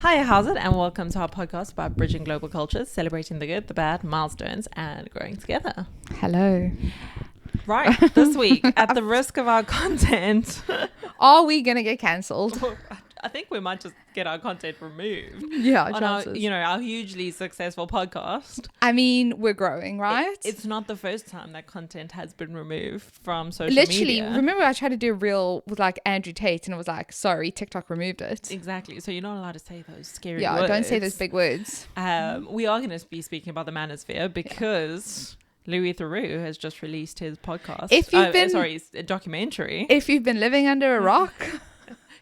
Hi, how's it? And welcome to our podcast about bridging global cultures, celebrating the good, the bad, milestones, and growing together. Hello. Right, this week, at the risk of our content, Are we going to get cancelled? I think we might just get our content removed Yeah, on chances. our hugely successful podcast. I mean, we're growing, right? It's not the first time that content has been removed from social Literally, media. remember I tried to do a reel with like Andrew Tate and it was like, sorry, TikTok removed it. Exactly. So you're not allowed to say those scary Yeah, words. don't say those big words. We are going to be speaking about the manosphere because Louis Theroux has just released his podcast. If you've been- his documentary. If you've been living under a rock,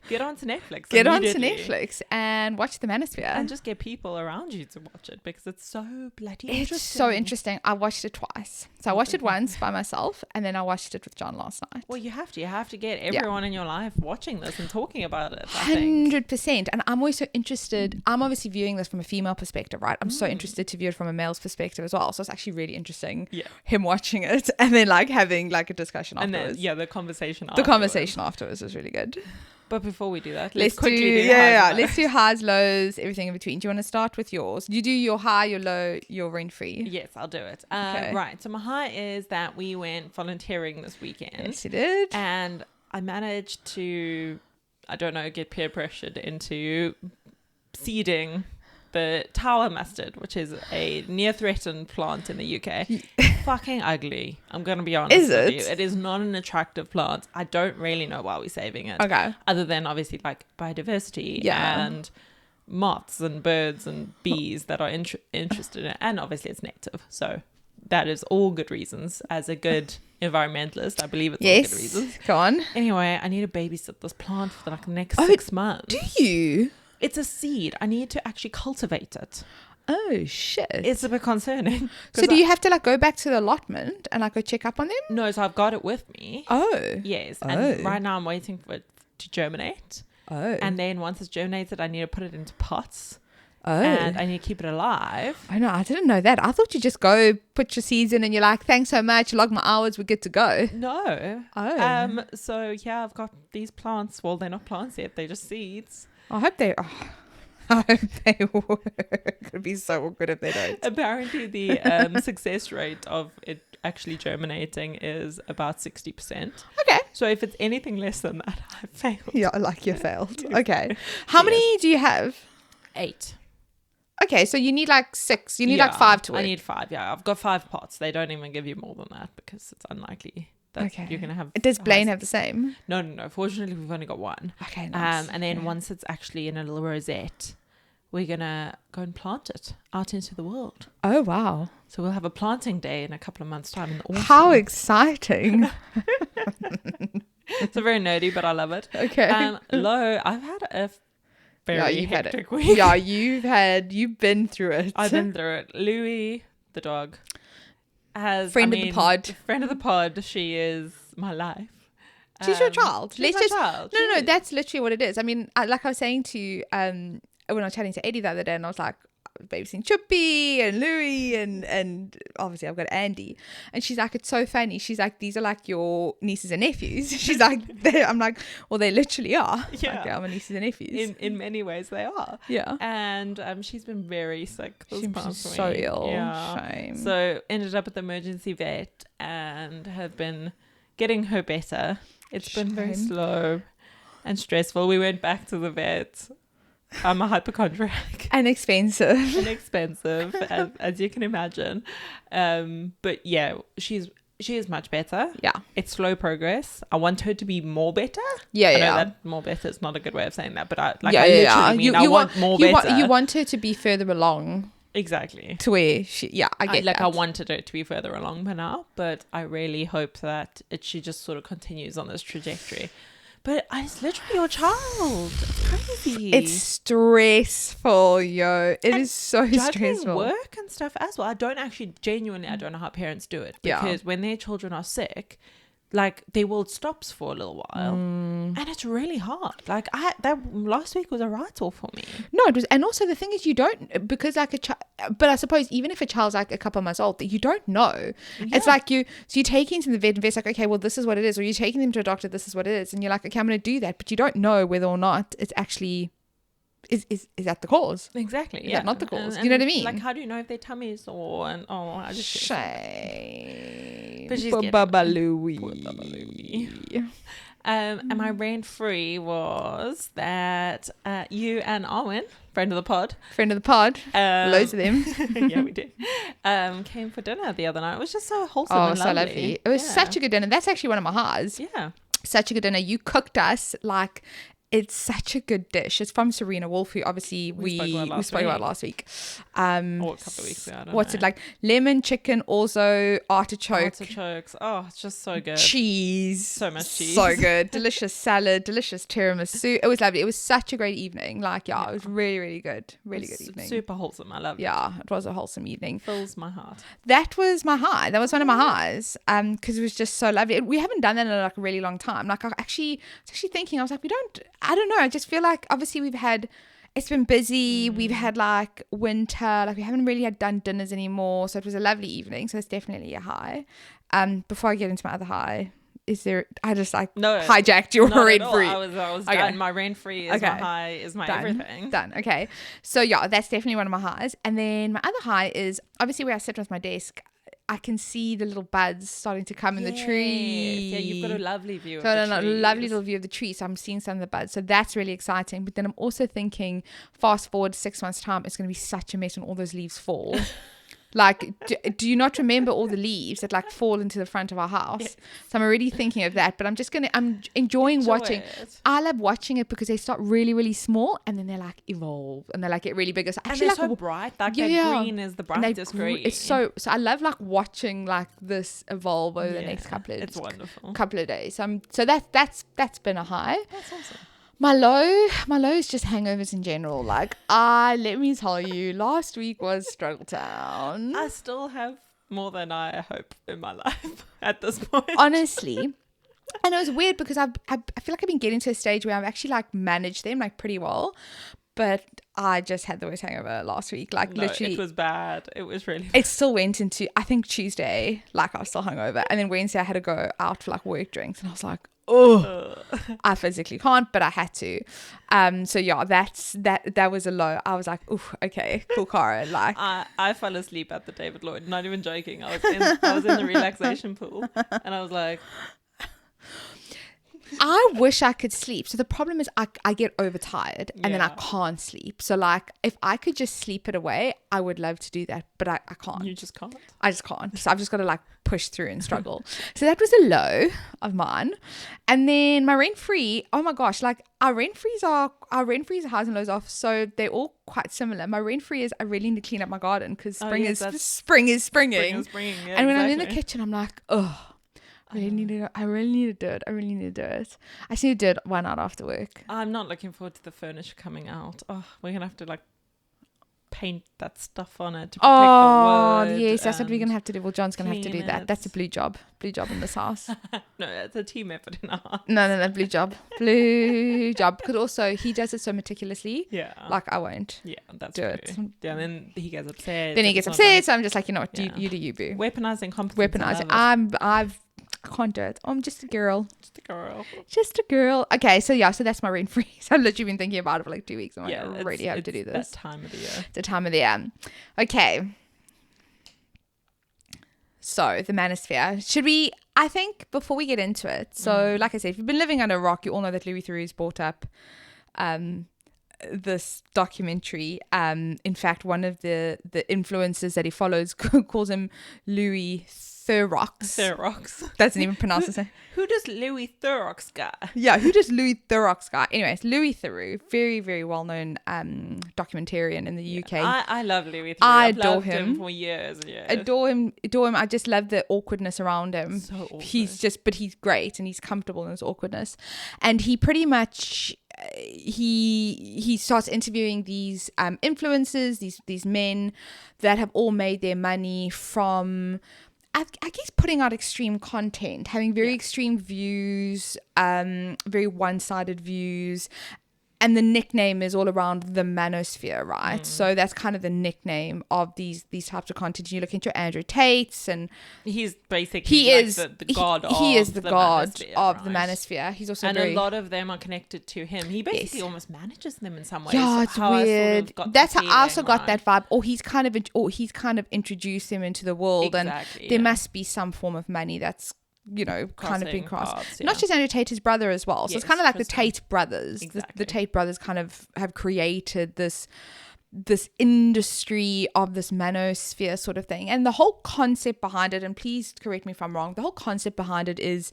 Get onto Netflix. get onto immediately. Netflix and watch The Manosphere. And just get people around you to watch it because it's so bloody interesting. It's so interesting. I watched it twice. So I watched it once by myself and then I watched it with John last night. Well, you have to get everyone in your life watching this and talking about it. I think. 100%. And I'm always so interested. I'm obviously viewing this from a female perspective, right? I'm so interested to view it from a male's perspective as well. So it's actually really interesting. Yeah. Him watching it and then like having like a discussion And afterwards. then, the conversation The afterwards. conversation afterwards was really good. But before we do that, Let's quickly do the highs and let's lows. do highs, lows, everything in between. Do you want to start with yours? You do your high, your low, your rent free. Yes, I'll do it. Okay. Right. So my high is that we went volunteering this weekend. Yes, you did. And I managed to, I don't know, get peer pressured into seeding the tower mustard, which is a near threatened plant in the UK. Fucking ugly. I'm going to be honest Is with it? you. It is not an attractive plant. I don't really know why we're saving it. Okay. Other than obviously like biodiversity Yeah. and moths and birds and bees that are interested in it. And obviously it's native. So that is all good reasons. As a good environmentalist, I believe it's all good reasons. Go on. Anyway, I need to babysit this plant for like the next 6 months. Do you? It's a seed. I need to actually cultivate it. Oh shit. It's a bit concerning. So do you have to like go back to the allotment and like go check up on them? No, so I've got it with me. Oh. Yes. Oh. And right now I'm waiting for it to germinate. Oh. And then once it's germinated, I need to put it into pots. Oh. And I need to keep it alive. I know, I didn't know that. I thought you just go put your seeds in and you're like, thanks so much, log my hours, we're good to go. No. Oh. So yeah, I've got these plants. Well, they're not plants yet. They're just seeds. I hope they work. It'd be so awkward if they don't. Apparently the success rate of it actually germinating is about 60%. Okay. So if it's anything less than that, I failed. Yeah, like you failed. Okay. How many do you have? 8. Okay, so you need like 6. You need like 5 to work. I need 5, yeah. I've got 5 pots. They don't even give you more than that because it's unlikely that Okay. you're going to have... Does Blaine have the same? No. Fortunately, we've only got 1. Okay, nice. And then Okay. once it's actually in a little rosette, we're going to go and plant it out into the world. Oh, wow. So we'll have a planting day in a couple of months' time in the autumn. How exciting. It's very nerdy, but I love it. Okay. Low, I've had a very you've had hectic it. week. Yeah, you've been through it. I've been through it. Louie, the dog, has... Friend of the pod. Friend of the pod. She is my life. She's your child. She's my child. No, She is. that's literally what it is. I mean, like I was saying to you, when I was chatting to Eddie the other day, and I was like, babysitting Chippy and Louie and obviously I've got Andy, and she's like, it's so funny. She's like, these are like your nieces and nephews. She's like, I'm like, well, they literally are. Yeah. Like, they are my nieces and nephews. In many ways they are. Yeah. And she's been very sick this She's past week. so ill. Yeah. Shame. So ended up at the emergency vet and have been getting her better. It's been very Shame. slow and stressful. We went back to the vet. I'm a hypochondriac. And expensive. And expensive, as you can imagine. But yeah, she is much better. Yeah. It's slow progress. I want her to be more better. Yeah, I know yeah. that more better is not a good way of saying that, but I yeah. literally mean I want more better. You want her to be further along Exactly. to where I get that. I wanted it to be further along by now, but I really hope that she just sort of continues on this trajectory. But it's literally your child. It's crazy. It's stressful, yo. It is so juggling stressful. work and stuff as well. I don't know how parents do it, Yeah. because when their children are sick, like their world stops for a little while, and it's really hard. Like that last week was a write-off for me. No, it was, and also the thing is, you don't, because like a child. But I suppose even if a child's like a couple of months old, that you don't know. It's like you take him to the vet, and the vet's like, okay, well, this is what it is, or you're taking them to a doctor, this is what it is, and you're like, okay, I'm going to do that, but you don't know whether or not it's actually is that the cause? Exactly. Is Yeah. that not the cause? And You know what I mean? Like, how do you know if their tummy is sore? And I just Shame. But she's Poor getting Baba there. Louie. Poor Baba Louie. And my rant free was that you and Arwen, friend of the pod, Loads of them. yeah, we did, came for dinner the other night. It was just so wholesome and so lovely. lovely. It was such a good dinner. That's actually one of my highs. Yeah. Such a good dinner. You cooked us like, it's such a good dish. It's from Serena Wolf, who obviously we spoke about last week. Or a couple of weeks ago. I don't What's know. it like? Lemon, chicken, orzo, Artichokes. Oh, it's just so good. cheese. So much cheese. So good. Delicious salad, delicious tiramisu. It was lovely. It was such a great evening. Like, it was really, really good. Really good evening. Super wholesome. I love it. Yeah, it was a wholesome evening. Fills my heart. That was my high. That was one of my highs. Because it was just so lovely. We haven't done that in like a really long time. Like, I was actually thinking, I was like, I don't know. I just feel like obviously it's been busy. We've had like winter, like we haven't really done dinners anymore. So it was a lovely evening. So it's definitely a high. Before I get into my other high, I just like hijacked your rent free. I was done. My rent free is my high, is my everything. Done. Okay. So yeah, that's definitely one of my highs. And then my other high is obviously where I sit with my desk, I can see the little buds starting to come in the tree. Yeah, you've got a lovely view of the the tree. trees. Lovely little view of the tree. So I'm seeing some of the buds. So that's really exciting. But then I'm also thinking, fast forward 6 months' time, it's going to be such a mess when all those leaves fall. Like, do you not remember all the leaves that like fall into the front of our house? Yes. So I'm already thinking of that, but I'm enjoying watching. I love watching it because they start really, really small and then they're like evolve and they're like get really big. So actually, and they're so bright. Like that green is the brightest green. It's so I love like watching like this evolve over the next couple of days. So that's been a high. That's awesome. My low is just hangovers in general. Like, let me tell you, last week was struggle town. I still have more than I hope in my life at this point. Honestly. And it was weird because I feel like I've been getting to a stage where I've actually like managed them like pretty well. But I just had the worst hangover last week. Like literally. It was bad. It was really bad. It still went into, I think Tuesday, like I was still hungover. And then Wednesday I had to go out for like work drinks. And I was like, I physically can't, but I had to. So yeah, that was a low. I was like, oof, okay, cool, Cara. Like I fell asleep at the David Lloyd. Not even joking. I was in the relaxation pool, and I was like, I wish I could sleep. So the problem is I get overtired and then I can't sleep. So like if I could just sleep it away, I would love to do that, but I can't. You just can't. I just can't. So I've just got to like push through and struggle. So that was a low of mine. And then my rent free, oh my gosh, like our rent frees are highs and lows off. So they're all quite similar. My rent free is I really need to clean up my garden because spring is springing. Yeah, and when I'm in the kitchen, I'm like, oh. I really need to do it. I just need to do it one night after work. I'm not looking forward to the furniture coming out. Oh, we're going to have to like paint that stuff on it to protect the wood. Yes, that's what we're going to have to do. Well, John's going to have to do that. That's a blue job in this house. No, it's a team effort in our house. No, blue job. Because also he does it so meticulously. Yeah. Like I won't. Yeah, that's do true. it. Yeah, and then he gets upset. So I'm just like, you know what, you do you, boo. Weaponizing competence. I can't do it. I'm just a girl. Just a girl. Okay, so that's my rent free. So I've literally been thinking about it for like 2 weeks. I'm like, I really have to do this. That time of the year. It's the time of the year. Okay. So the manosphere. I think before we get into it, so like I said, if you've been living under a rock, you all know that Louis Theroux's brought up this documentary. In fact, one of the influencers that he follows calls him Louis Theroux. Doesn't even pronounce it. Who does Louis Theroux guy? Yeah, who does Louis Theroux guy? Anyways, Louis Theroux, very, very well-known documentarian in the UK. I love Louis Theroux. I adore him for years and years. Adore him. I just love the awkwardness around him. So awkward. But he's great and he's comfortable in his awkwardness. And he pretty much he starts interviewing these influencers, these men that have all made their money from, I guess, putting out extreme content, having very extreme views, very one-sided views, and the nickname is all around the manosphere, right? So that's kind of the nickname of these types of content. You look into Andrew Tate's, and he's basically the god of he is the god manosphere, of the right? manosphere. He's also and very, a lot of them are connected to him. He basically almost manages them in some ways. yeah, it's how weird. I sort of got That's the how I also feeling, got that vibe. Or he's kind of introduced him into the world, Exactly, and there yeah. must be some form of money that's, you know, kind of been crossed. paths, Not yeah. just Andrew Tate, his brother as well. So Yes, it's kind of like the Tristan. Tate brothers. Exactly. The Tate brothers kind of have created this industry of this manosphere sort of thing. And the whole concept behind it, and please correct me if I'm wrong, the whole concept behind it is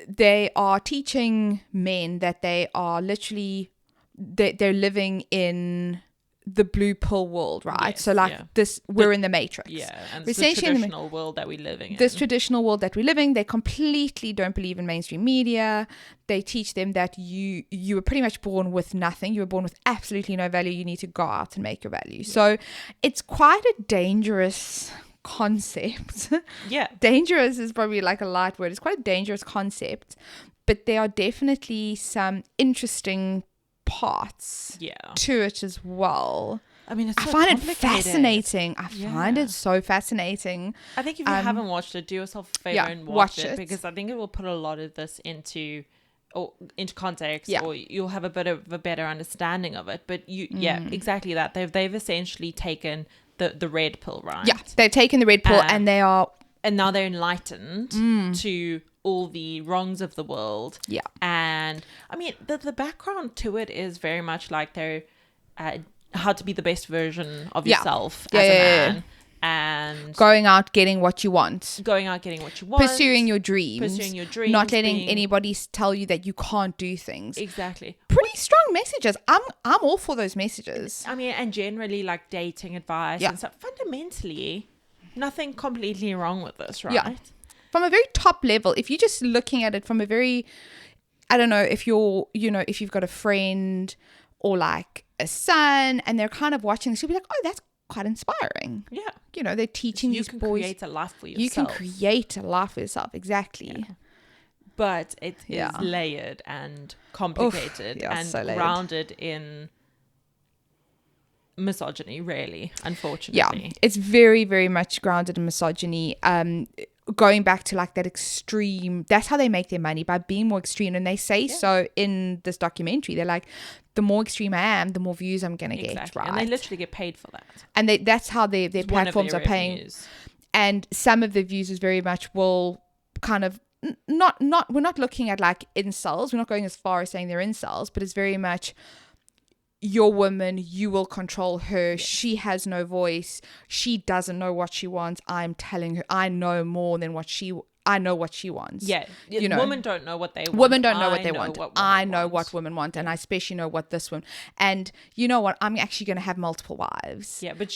they are teaching men that they are literally, they're living in the blue pill world, right? Yes, so like yeah. this, we're in the Matrix. Yeah, and We're it's the essentially in the traditional world that we're living in. this traditional world that we're living. They completely don't believe in mainstream media. They teach them that you were pretty much born with nothing. You were born with absolutely no value. You need to go out and make your value. Yeah. So it's quite a dangerous concept. Yeah. Dangerous is probably like a light word. It's quite a dangerous concept, but there are definitely some interesting parts to it as well. I mean, it's I so find it complicated. fascinating. I find it so fascinating. I think if you haven't watched it, do yourself a favor and watch watch it, it, because I think it will put a lot of this into context, Yeah. or you'll have a bit of a better understanding of it. But exactly that. They've essentially taken the red pill, right? Yeah, they've taken the red pill and they are, and now they're enlightened to all the wrongs of the world. Yeah. And I mean, the background to it is very much like they're how to be the best version of yourself as a man. And going out getting what you want, pursuing your dreams, not letting anybody tell you that you can't do things. Exactly. Pretty strong messages. I'm all for those messages. I mean, and generally like dating advice and stuff. Fundamentally, nothing completely wrong with this, right? Yeah. From a very top level, if you're just looking at it from a very, I don't know, if you're, you know, if you've got a friend or like a son and they're kind of watching this, you'll be like, oh, that's quite inspiring. Yeah. You know, they're teaching these boys. You can create a life for yourself. You can create a life for yourself. Exactly. Yeah. But it is layered and complicated and so grounded in misogyny, really, unfortunately. Yeah, it's very, very much grounded in misogyny. Going back to like that extreme, that's how they make their money, by being more extreme. And they say so in this documentary. They're like, the more extreme I am, the more views I'm going to get, right? And they literally get paid for that. And that's how their platforms are paying. And some of the views is very much will kind of not we're not looking at like incels. We're not going as far as saying they're incels, but it's very much, your woman, you will control her. Yes. She has no voice. She doesn't know what she wants. I'm telling her, I know more than I know what she wants. Yeah. You know, women don't know what they want. Women don't know what they want. I know what women want, and I especially know what this one. And you know what? I'm actually going to have multiple wives. Yeah, but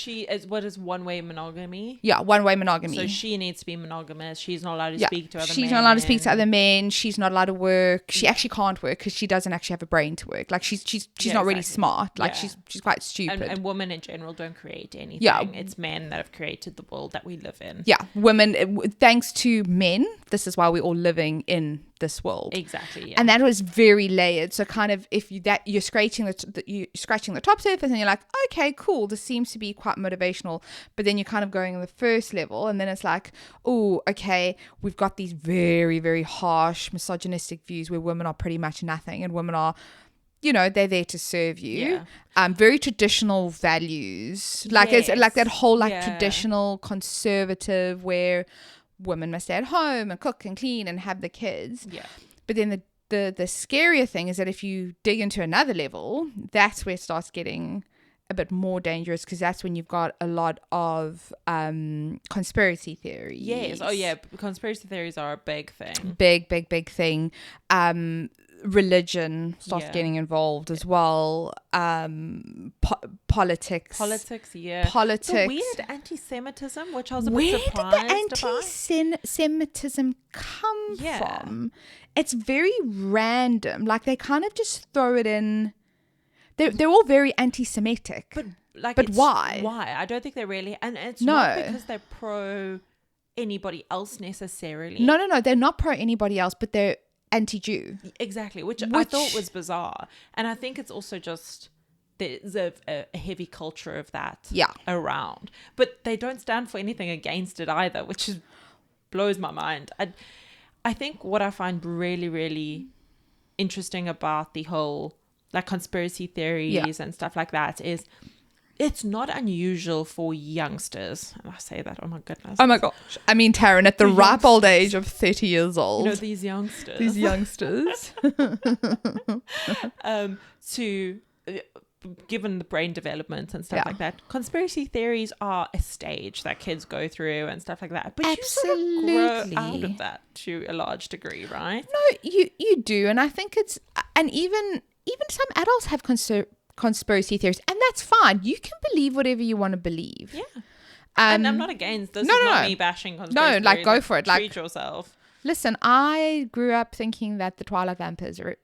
what is one-way monogamy? Yeah, one-way monogamy. So she needs to be monogamous. She's not allowed to speak to other men. She's not allowed to speak to other men. She's not allowed to work. She actually can't work because she doesn't actually have a brain to work. Like she's not really smart. Like she's quite stupid. And women in general don't create anything. Yeah. It's men that have created the world that we live in. Yeah, women, thanks to men, this is why we're all living in this world. Exactly. Yeah. And that was very layered. So kind of you're scratching the top surface and you're like, okay, cool, this seems to be quite motivational. But then you're kind of going on the first level, and then it's like, oh, okay, we've got these very, very harsh misogynistic views where women are pretty much nothing, and women are, you know, they're there to serve you. Very traditional values, like it's like that whole traditional conservative where women must stay at home and cook and clean and have the kids. Yeah. But then the scarier thing is that if you dig into another level, that's where it starts getting a bit more dangerous, because that's when you've got a lot of conspiracy theories. Yes. Oh yeah, conspiracy theories are a big thing. Big thing. Religion starts getting involved as well. Politics. The weird anti-Semitism, which I was a bit surprised about. Where did the anti-Semitism come from? It's very random. Like they kind of just throw it in. They're all very anti-Semitic. But why? Why? I don't think they're really, and it's not because they're pro anybody else necessarily. No. They're not pro anybody else, but they're anti-Jew. Exactly, which I thought was bizarre. And I think it's also just there's a heavy culture of that around. But they don't stand for anything against it either, which blows my mind. I think what I find really, really interesting about the whole like conspiracy theories and stuff like that is it's not unusual for youngsters. And I say that, oh my goodness. Oh my gosh. I mean, Taryn, at the ripe old age of 30 years old. You know, these youngsters. To given the brain development and stuff like that, conspiracy theories are a stage that kids go through and stuff like that. But absolutely, you sort of grow out of that to a large degree, right? No, you do. And I think it's, and even some adults have conspiracy theories, and that's fine. You can believe whatever you want to believe. Yeah. And I'm not against this. No, is not me bashing conspiracy theories. No, like go for it. Like treat yourself. Listen, I grew up thinking that the Twilight vampires are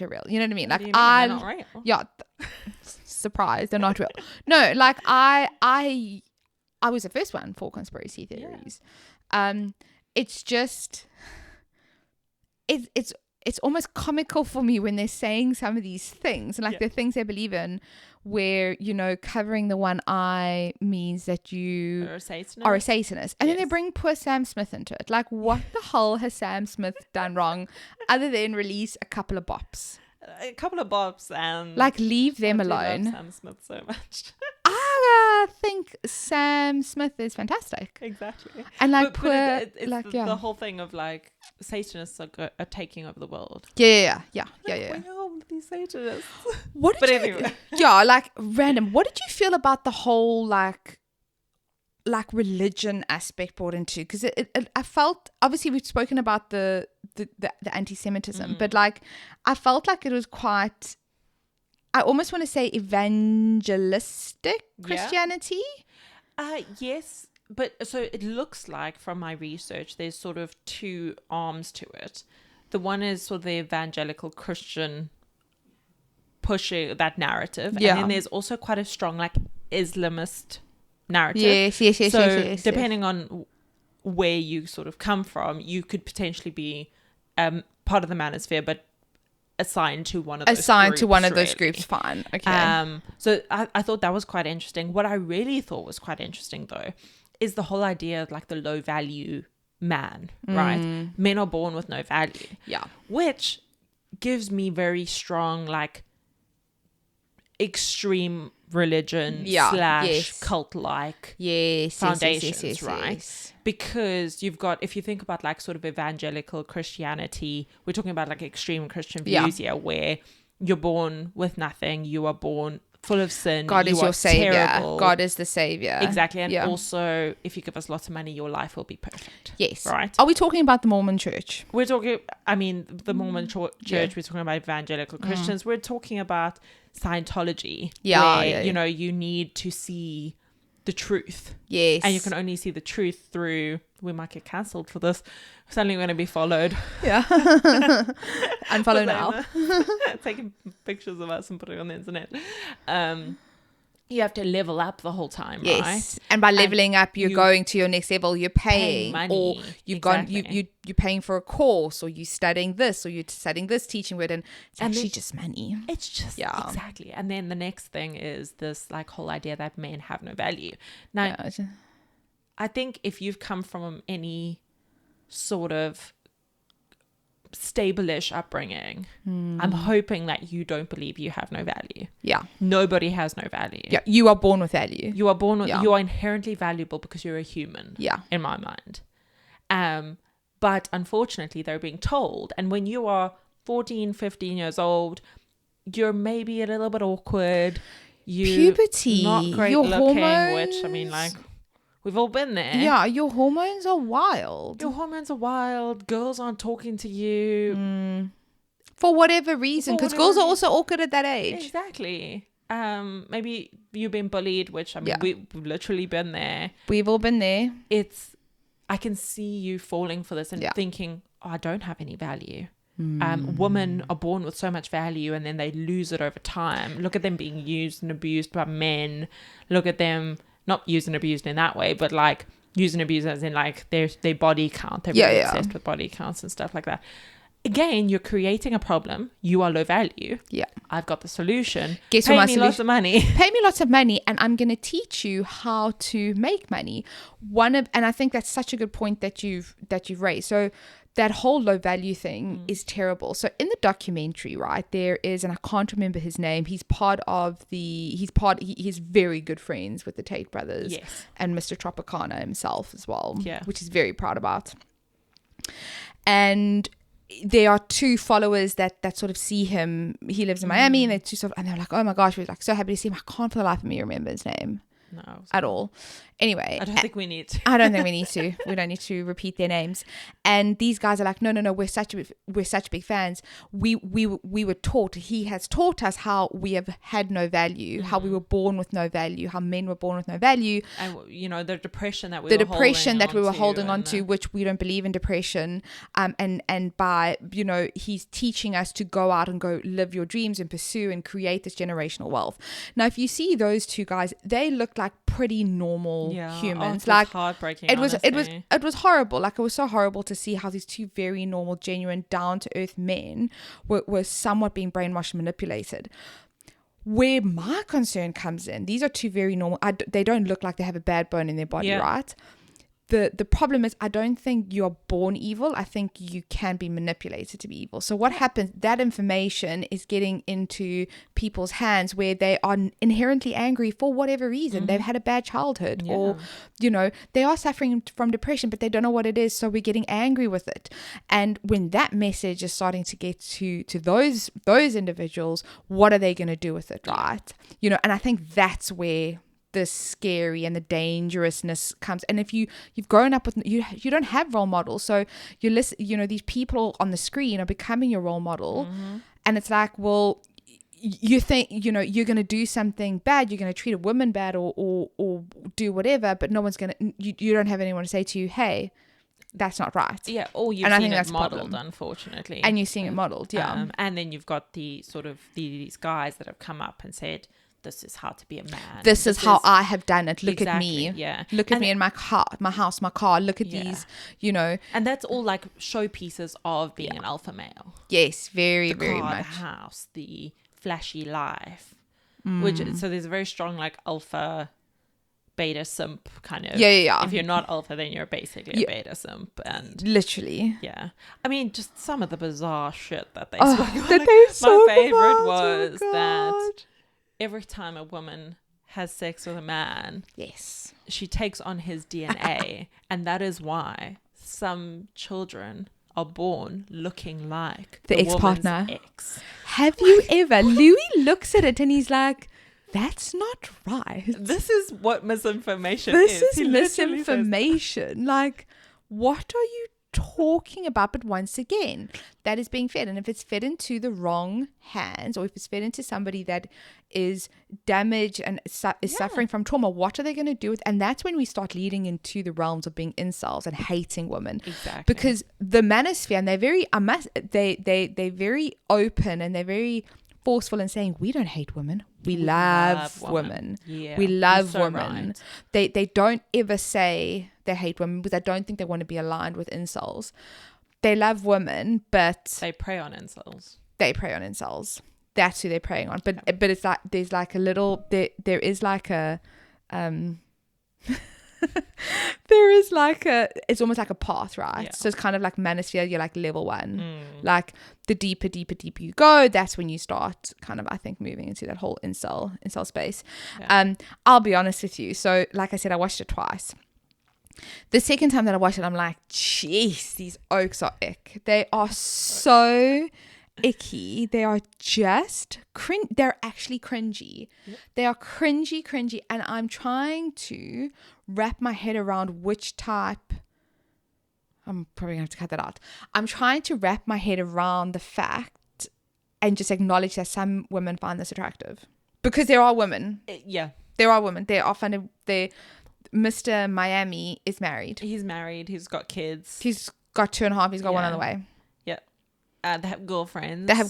real. You know what I mean? Like what do you mean? They're not real. Yeah. Surprise, they're not real. No, like I was the first one for conspiracy theories. Yeah. It's just it's almost comical for me when they're saying some of these things, and like the things they believe in, where, you know, covering the one eye means that you are a Satanist. And then they bring poor Sam Smith into it. Like, what the hell has Sam Smith done wrong other than release a couple of bops? And like, leave them alone. Love Sam Smith so much. I think Sam Smith is fantastic. Exactly. And like, it's like the whole thing of like Satanists are taking over the world. Yeah. Where are all these Satanists? What did anyway. Yeah, like random. What did you feel about the whole like religion aspect brought into? Because I felt, obviously we've spoken about the anti-Semitism, but like I felt like it was quite, I almost want to say evangelistic Christianity. Yes, but so it looks like from my research there's sort of two arms to it. The one is sort of the evangelical Christian pushing that narrative, and then there's also quite a strong like Islamist narrative. Yes. So depending on where you sort of come from, you could potentially be part of the manosphere, but assigned to one of those groups. Fine. Okay. So I thought that was quite interesting. What I really thought was quite interesting though is the whole idea of like the low value man, right? Men are born with no value. Yeah. Which gives me very strong like extreme religion / cult like foundations, right? Yes. Because you've got, if you think about like sort of evangelical Christianity, we're talking about like extreme Christian views here, where you're born with nothing, you are born full of sin, God is your savior, terrible. God is the savior, exactly. And also, if you give us lots of money, your life will be perfect. Yes. Right. Are we talking about the Mormon church? We're talking, I mean, the Mormon church, we're talking about evangelical Christians. We're talking about Scientology, where you know, you need to see the truth. Yes. And you can only see the truth through, we might get cancelled for this, suddenly we're going to be followed. Yeah. Unfollow now. Taking pictures of us and putting it on the internet. You have to level up the whole time, right? And by leveling up, you're going to your next level. You're paying money, or you've gone, you're paying for a course, or you're studying this, or you're studying this teaching word, and it's actually just money. It's just exactly. And then the next thing is this like whole idea that men have no value. Now, I think if you've come from any sort of stable-ish upbringing, I'm hoping that you don't believe you have no value. Yeah. Nobody has no value. Yeah. You are born with value. You are born with, you are inherently valuable because you're a human. Yeah. In my mind. But unfortunately they're being told, and when you are 14, 15 years old, you're maybe a little bit awkward. Puberty. Not great your looking, hormones, which I mean, like, we've all been there. Yeah, your hormones are wild. Girls aren't talking to you. For whatever reason, because girls are also awkward at that age. Exactly. Maybe you've been bullied, which I mean, we've literally been there. We've all been there. I can see you falling for this and thinking, oh, I don't have any value. Women are born with so much value and then they lose it over time. Look at them being used and abused by men. Look at them not used and abused in that way, but like used and abused as in like their body count. They're really obsessed with body counts and stuff like that. again, you're creating a problem. You are low value. Yeah. I've got the solution. Guess Pay what my me lots of money. Pay me lots of money, and I'm going to teach you how to make money. And I think that's such a good point that you've raised. So that whole low value thing is terrible. So in the documentary, right, there is, and I can't remember his name. He's very good friends with the Tate brothers. Yes. And Mr. Tropicana himself as well. Yeah. Which he's very proud about. And there are two followers that sort of see him. He lives in Miami, and they're like, oh my gosh, we're like so happy to see him. I can't for the life of me remember his name. No. At all. Anyway. I don't think we need to. I don't think we need to. We don't need to repeat their names. And these guys are like, no, we're such big fans. We were taught, he has taught us how we have had no value, how we were born with no value, how men were born with no value. And, the depression that we were holding on to, which we don't believe in depression. And by, he's teaching us to go out and go live your dreams and pursue and create this generational wealth. Now, if you see those two guys, they look like pretty normal humans. It was heartbreaking. It was horrible. Like, it was so horrible to see how these two very normal, genuine, down to earth men were somewhat being brainwashed and manipulated. Where my concern comes in, these are two very normal. They don't look like they have a bad bone in their body, right? The problem is, I don't think you're born evil. I think you can be manipulated to be evil. So what happens, that information is getting into people's hands where they are inherently angry for whatever reason. They've had a bad childhood, or, they are suffering from depression, but they don't know what it is. So we're getting angry with it. And when that message is starting to get to those individuals, what are they going to do with it, right? And I think that's where the scary and the dangerousness comes. And if you've grown up with, you don't have role models, so you listen, these people on the screen are becoming your role model, and it's like, well, you think you're going to do something bad, you're going to treat a woman bad, or do whatever, but no one's going to, you don't have anyone to say to you, hey, that's not right. Yeah, or you've seen it modeled, unfortunately. And you're seeing it modeled, yeah. And then you've got the sort of these guys that have come up and said, this is how to be a man. This is how I have done it. Look at me. Yeah. Look at me in my car, my house, my car. Look at these, And that's all like showpieces of being an alpha male. Yes, very, the very car, much. The house, the flashy life. So there's a very strong like alpha beta simp kind of. Yeah. If you're not alpha, then you're basically a beta simp. And literally. Yeah. I mean, just some of the bizarre shit that they spoke about. My favorite was that every time a woman has sex with a man, yes, she takes on his DNA, and that is why some children are born looking like the ex-partner. Ex. Have you ever? Louis looks at it and he's like, "That's not right. This is what misinformation is. This is misinformation. Like, what are you talking about?" But once again, that is being fed, and if it's fed into the wrong hands, or if it's fed into somebody that is damaged and is suffering from trauma, what are they going to do with? And that's when we start leading into the realms of being incels and hating women. Exactly. Because the manosphere, and they're very very open, and they're very forceful in saying, we don't hate women, we love women. Yeah, we love so women. Right. They don't ever say they hate women, because I don't think they want to be aligned with incels. They love women, but they prey on incels. That's who they're preying on. But it's like there's like a little there is like a there is like it's almost like a path, right? Yeah. So it's kind of like manosphere, you're like level 1. Like the deeper you go, that's when you start kind of, I think, moving into that whole incel space. Yeah. I'll be honest with you. So like I said, I watched it twice. The second time that I watched it, I'm like, jeez, these oaks are ick. They are so icky. They are just they're actually cringy. Yep. They are cringy, and I'm trying to wrap my head around which type. I'm probably gonna have to cut that out. I'm trying to wrap my head around the fact and just acknowledge that some women find this attractive, because there are women. There are women. They are fun. Mr. Miami is married. He's married. He's got kids. He's got 2.5. He's got one on the way. They have girlfriends. They have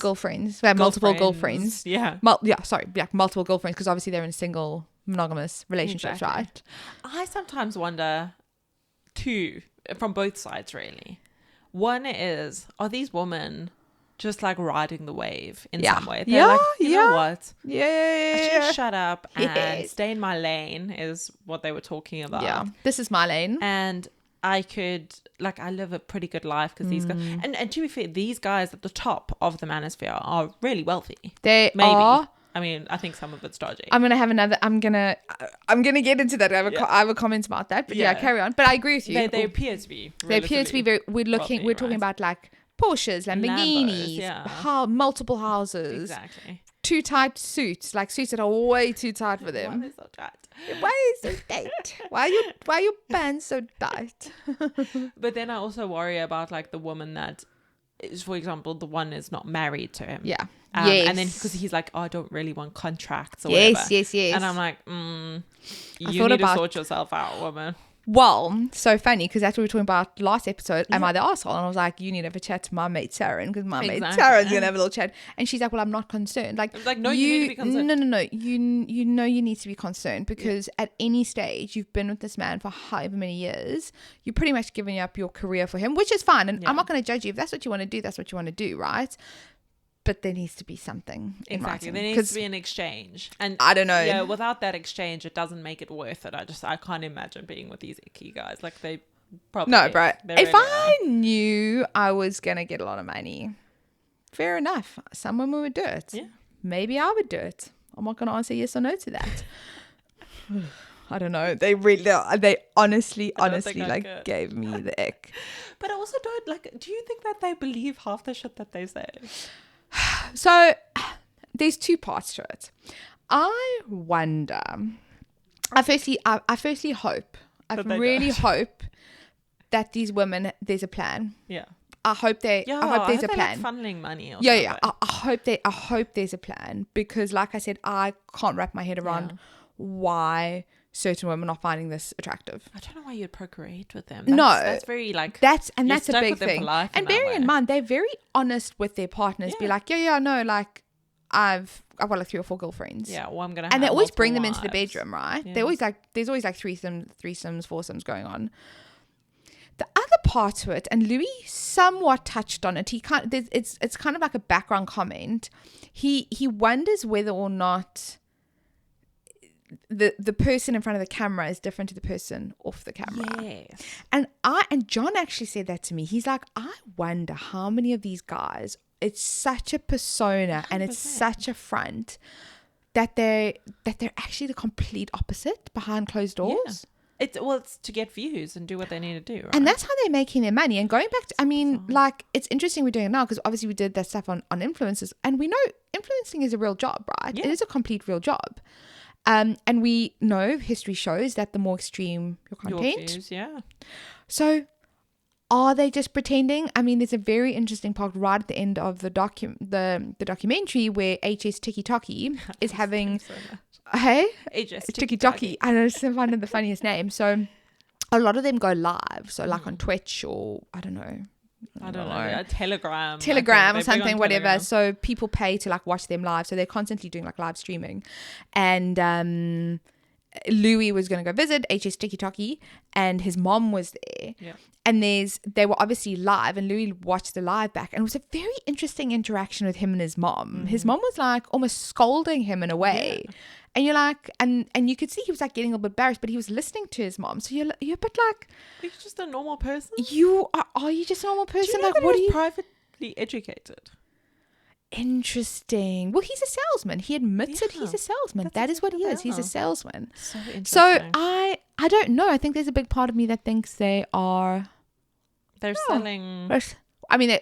multiple girlfriends. Yeah. Multiple girlfriends, because obviously they're in single monogamous relationships, exactly. Right? I sometimes wonder, too, from both sides really, One is, are these women just like riding the wave in Yeah. some way? They're like, you know what? I Yeah. should shut up and Yes. stay in my lane is what they were talking about. Yeah. This is my lane. And I could, like, I live a pretty good life because these guys, and to be fair, these guys at the top of the manosphere are really wealthy. They Maybe. are. I mean, I think some of it's dodgy. I'm gonna get into that. I have a comment about that, but yeah, carry on. But I agree with you. They appear to be. They appear to be very. We're talking right? about like Porsches, Lamborghinis, Lambos, multiple houses, Exactly. too tight suits, like suits that are way too tight for them. Why are they so tight? Why is so tight? Why are your pants so tight? But then I also worry about like the woman that is, for example, the one is not married to him. Yeah. Yes. And then because he's like, oh, I don't really want contracts or whatever. Yes. And I'm like, you need to sort yourself out, woman. Well, so funny because that's what we were talking about last episode. Am I the asshole? And I was like, you need to have a chat to my mate Taryn because my mate Taryn's gonna have a little chat. And she's like, well, I'm not concerned. Like, no, you need to be concerned. No. You know you need to be concerned because at any stage you've been with this man for however many years, you're pretty much giving up your career for him, which is fine. And I'm not going to judge you if that's what you want to do. That's what you want to do, right? But there needs to be something exactly. in There needs to be an exchange, and I don't know. Yeah, without that exchange, it doesn't make it worth it. I can't imagine being with these icky guys. Like they probably no, bro. If really I knew I was gonna get a lot of money, fair enough. Some women would do it. Yeah, maybe I would do it. I'm not gonna answer yes or no to that. I don't know. They honestly like gave me the ick. But I also don't like. Do you think that they believe half the shit that they say? So there's two parts to it. I wonder. I firstly hope. I really hope that these women, there's a plan. Yeah. I hope there's a plan. Like funneling money. Or yeah. I hope there's a plan because, like I said, I can't wrap my head around why certain women are finding this attractive. I don't know why you'd procreate with them. That's very like that's a big thing. And bearing in mind, they're very honest with their partners. Be like, no, like I've got like 3 or 4 girlfriends. Yeah, well, I'm gonna. And have they always bring them wives. into the bedroom, right? Yeah. They always like there's always like threesomes, foursomes going on. The other part to it, and Louis somewhat touched on it. It's kind of like a background comment. He wonders whether or not the person in front of the camera is different to the person off the camera. Yes. And John actually said that to me. He's like, I wonder how many of these guys, it's such a persona 100%. And it's such a front that they're actually the complete opposite behind closed doors. Yeah. It's to get views and do what they need to do, right? And that's how they're making their money. And going back to, like, it's interesting we're doing it now because obviously we did that stuff on influencers, and we know influencing is a real job, right? Yeah. It is a complete real job. And we know history shows that the more extreme your content, views, yeah. So are they just pretending? I mean, there's a very interesting part right at the end of the documentary where HS TikTok is having HS TikTok. I know, it's one of the funniest names. So a lot of them go live. So like on Twitch or I don't know. Telegram or something, whatever. Telegram. So people pay to like watch them live. So they're constantly doing like live streaming. And Louis was going to go visit HS TikTok and his mom was there. Yeah. And they were obviously live and Louis watched the live back. And it was a very interesting interaction with him and his mom. Mm-hmm. His mom was like almost scolding him in a way. Yeah. And you're like, and you could see he was like getting a little bit embarrassed, but he was listening to his mom. So you're a bit like, are you just a normal person? Are you just a normal person? Do you know like, that what are you privately educated? Interesting. Well, he's a salesman. He admits that he's a salesman. That is what he is. He's a salesman. So interesting. So I don't know. I think there's a big part of me that thinks they're selling. I mean,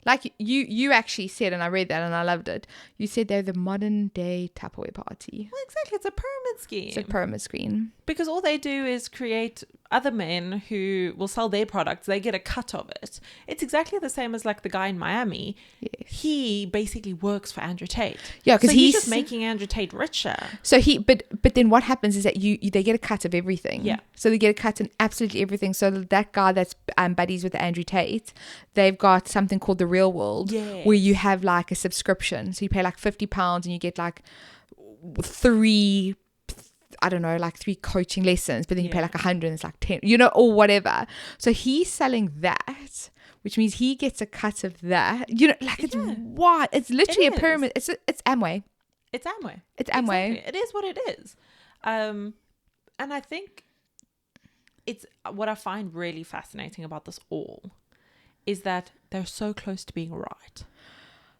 like you actually said, and I read that and I loved it. You said they're the modern day Tupperware party. Well, exactly. It's a pyramid scheme. It's a pyramid scheme. Because all they do is create other men who will sell their products. They get a cut of it. It's exactly the same as like the guy in Miami. Yes. He basically works for Andrew Tate. Yeah, because he's just making Andrew Tate richer. So but then what happens is that they get a cut of everything. Yeah. So they get a cut in absolutely everything. So that guy that's buddies with Andrew Tate, they've got something called the Real World, where you have like a subscription. So you pay like £50 and you get like 3 coaching lessons, but then you pay like 100 and it's like 10, or whatever. So he's selling that, which means he gets a cut of that. You know, like it's wide. It's literally a pyramid. It's Amway. It's Amway. It's Amway. Exactly. It is what it is. And I think it's what I find really fascinating about this all is that they're so close to being right.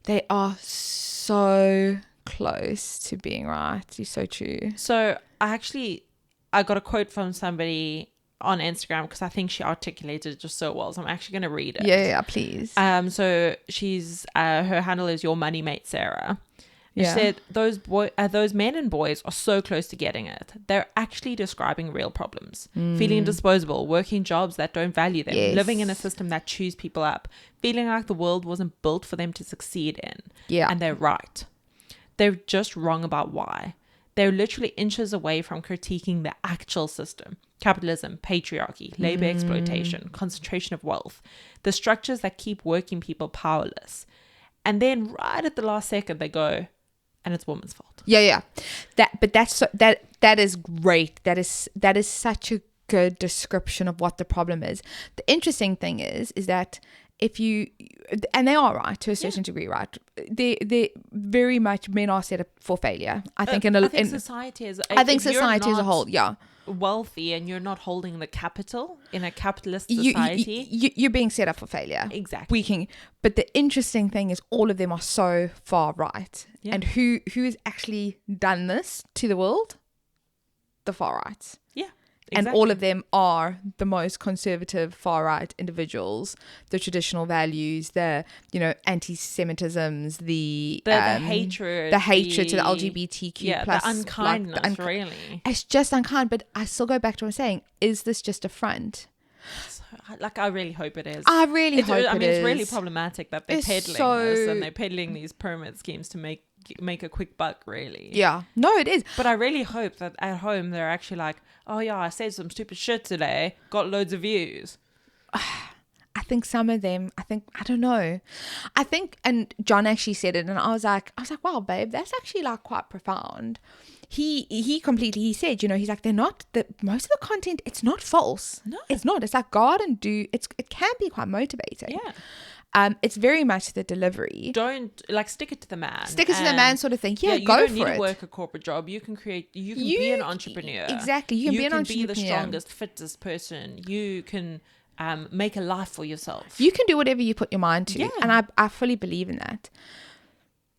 They are so close to being right. You're so true. So I got a quote from somebody on Instagram because I think she articulated it just so well. So I'm actually going to read it. Yeah, please. So she's her handle is Your Money Mate Sarah. She said those men and boys are so close to getting it. They're actually describing real problems. Feeling disposable, working jobs that don't value them, living in a system that chews people up, feeling like the world wasn't built for them to succeed in. Yeah. And they're right. They're just wrong about why. They're literally inches away from critiquing the actual system. Capitalism, patriarchy, labor exploitation, concentration of wealth, the structures that keep working people powerless. And then right at the last second they go, and it's woman's fault. Yeah. That is great. That is such a good description of what the problem is. The interesting thing is that if you, and they are right to a certain degree, right? They very much, men are set up for failure. I think society as a whole, wealthy and you're not holding the capital in a capitalist society, you're being set up for failure. Exactly. But the interesting thing is all of them are so far right. Yeah. And who has actually done this to the world? The far right. Yeah. Exactly. And all of them are the most conservative far right individuals, the traditional values, the anti-Semitisms, the hatred to the LGBTQ plus, the unkindness, really. It's just unkind. But I still go back to what I'm saying: is this just a front? I really hope it is. I really hope it is. I mean, it's really problematic that they're peddling this and they're peddling these pyramid schemes to make a quick buck, really. Yeah. No, it is. But I really hope that at home they're actually like, oh yeah, I said some stupid shit today, got loads of views. I think some of them, I don't know. And John actually said it and I was like, wow, babe, that's actually like quite profound. He said, he's like, most of the content, it's not false. No. It's not. It's like God and it can be quite motivating. Yeah. It's very much the delivery. Don't stick it to the man. Stick it to the man sort of thing. Yeah, you go don't for need it. to work a corporate job. You can be an entrepreneur. Exactly. You can be an entrepreneur. You can be the strongest, fittest person. You can make a life for yourself. You can do whatever you put your mind to. Yeah. And I fully believe in that.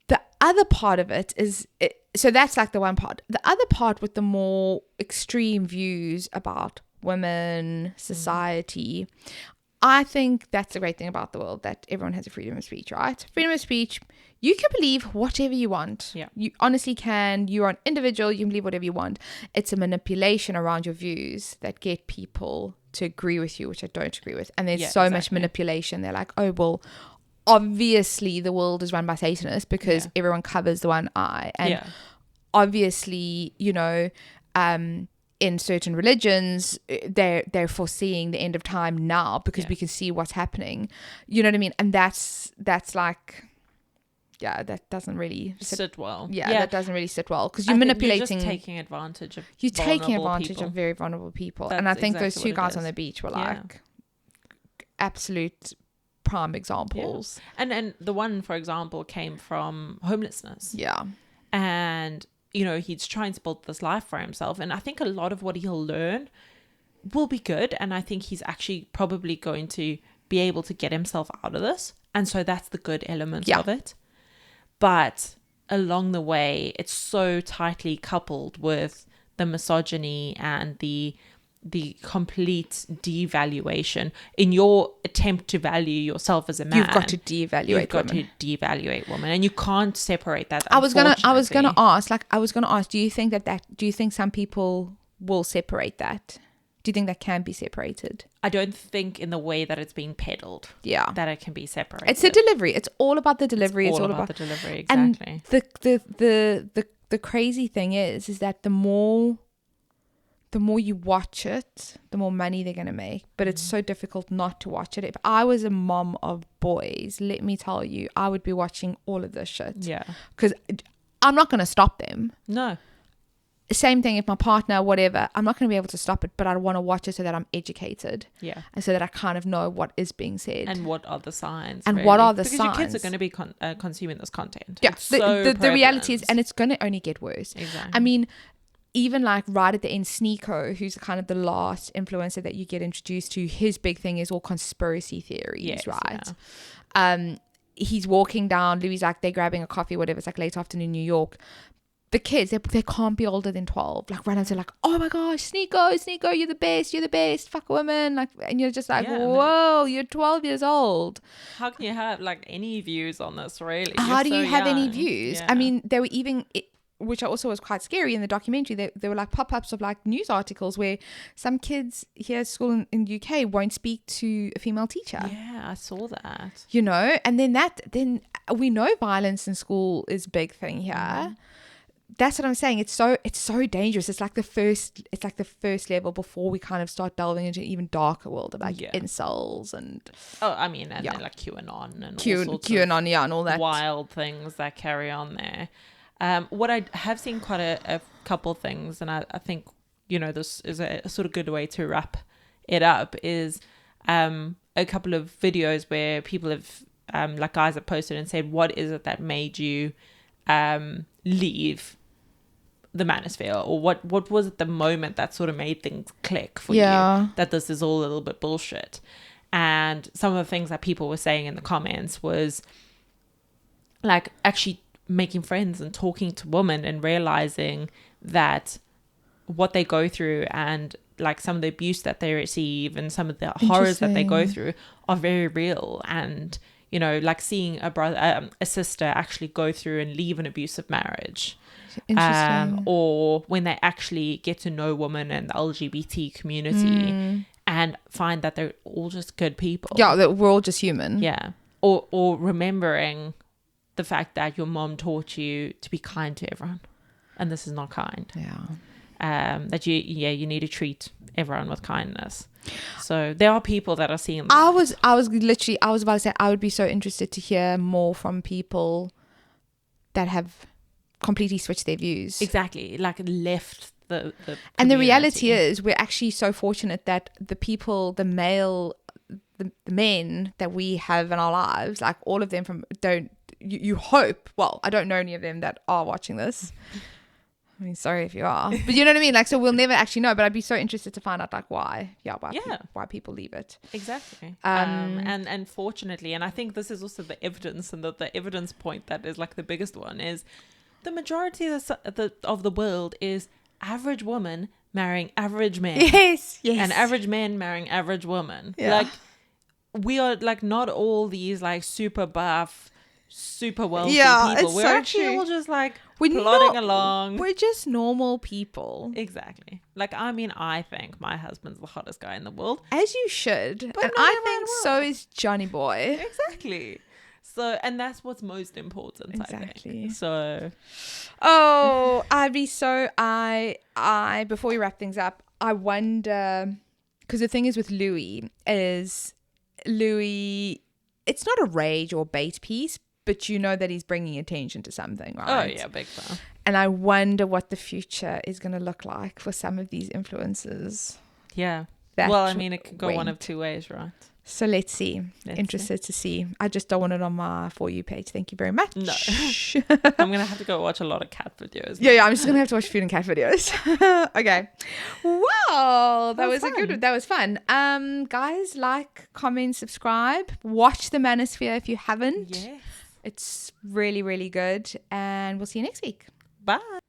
The other part of it is, so that's like the one part. The other part with the more extreme views about women, society, I think that's the great thing about the world, that everyone has a freedom of speech, right? Freedom of speech, you can believe whatever you want. Yeah. You honestly can. You're an individual, you can believe whatever you want. It's a manipulation around your views that get people to agree with you, which I don't agree with. And there's so much manipulation. They're like, oh, well, obviously the world is run by Satanists because everyone covers the one eye. And obviously, in certain religions, they're foreseeing the end of time now because we can see what's happening. You know what I mean? And that's like, that doesn't really sit well. That doesn't really sit well because you're manipulating. You're just taking advantage of. You're taking advantage of very vulnerable people. And I think those two guys on the beach were like absolute prime examples. Yeah. And the one, for example, came from homelessness. Yeah. And he's trying to build this life for himself. And I think a lot of what he'll learn will be good. And I think he's actually probably going to be able to get himself out of this. And so that's the good element of it. But along the way, it's so tightly coupled with the misogyny and the complete devaluation. In your attempt to value yourself as a man, you've got to devaluate women, and you can't separate that. I was gonna ask, do you think some people will separate that? Do you think that can be separated? I don't think in the way that it's being peddled. Yeah, that it can be separated. It's the delivery. It's all about the delivery. It's all about the delivery. Exactly. And the crazy thing is that the more you watch it, the more money they're going to make. But it's so difficult not to watch it. If I was a mom of boys, let me tell you, I would be watching all of this shit. Yeah. Because I'm not going to stop them. No. same thing if my partner, whatever, I'm not going to be able to stop it, but I want to watch it so that I'm educated. Yeah. And so that I kind of know what is being said. And what are the signs. And really. what are the because signs. Your kids are going to be consuming this content. Yeah. It's The reality is, and it's going to only get worse. Exactly. I mean, even like right at the end, Sneeko, who's kind of the last influencer that you get introduced to, his big thing is all conspiracy theories, right? Yeah. He's walking down, Louis like, they're grabbing a coffee, whatever, it's like late afternoon in New York. The kids, they can't be older than 12. Like, run up to like, oh my gosh, Sneeko, you're the best, fuck a woman. Like, and you're just like, whoa, you're 12 years old. How can you have like any views on this, really? How do you have any views? Yeah. I mean, they were even... which also was quite scary in the documentary, there were like pop-ups of like news articles where some kids here at school in the UK won't speak to a female teacher. Yeah, I saw that. You know, and then we know violence in school is a big thing here. Mm. That's what I'm saying. It's so dangerous. It's like the first level before we kind of start delving into an even darker world of like incels and then like QAnon and all sorts QAnon, and all that wild things that carry on there. What I have seen quite a couple things, and I think, you know, this is a sort of good way to wrap it up, is a couple of videos where people have, like guys have posted and said, what is it that made you leave the manosphere? Or what was it the moment that sort of made things click for you, that this is all a little bit bullshit? And some of the things that people were saying in the comments was like actually making friends and talking to women and realizing that what they go through and like some of the abuse that they receive and some of the horrors that they go through are very real. And, you know, like seeing a sister actually go through and leave an abusive marriage, or when they actually get to know women and the LGBT community and find that they're all just good people. Yeah, that we're all just human. Yeah. Or remembering the fact that your mom taught you to be kind to everyone, and this is not kind. Yeah. That you need to treat everyone with kindness. So there are people that are seeing that. I was about to say, I would be so interested to hear more from people that have completely switched their views. Exactly, like left the and the reality is, we're actually so fortunate that the people, the men that we have in our lives, like all of them you hope, well, I don't know any of them that are watching this. I mean, sorry if you are, but you know what I mean? Like, so we'll never actually know, but I'd be so interested to find out like why people leave it. Exactly. And fortunately, and I think this is also the evidence, and the evidence point that is like the biggest one, is the majority of the world is average woman marrying average men. Yes. And average men marrying average women. Yeah. Like, we are like not all these like super buff, super wealthy people. We're actually all just like plodding along. We're just normal people. Exactly. Like, I mean, I think my husband's the hottest guy in the world. As you should. But and I think so is Johnny Boy. Exactly. So, and that's what's most important, exactly. I think. So. Oh, before we wrap things up, I wonder, because the thing is with Louis, it's not a rage or bait piece, but you know that he's bringing attention to something, right? Oh yeah, big time. And I wonder what the future is going to look like for some of these influencers. Yeah. Well, I mean, it could go one of two ways, right? So let's see. Interested to see. I just don't want it on my For You page. Thank you very much. No. I'm going to have to go watch a lot of cat videos. Yeah, I'm just going to have to watch food and cat videos. Okay. Well, that was fun. Guys, like, comment, subscribe. Watch The Manosphere if you haven't. Yes. It's really, really good. And we'll see you next week. Bye.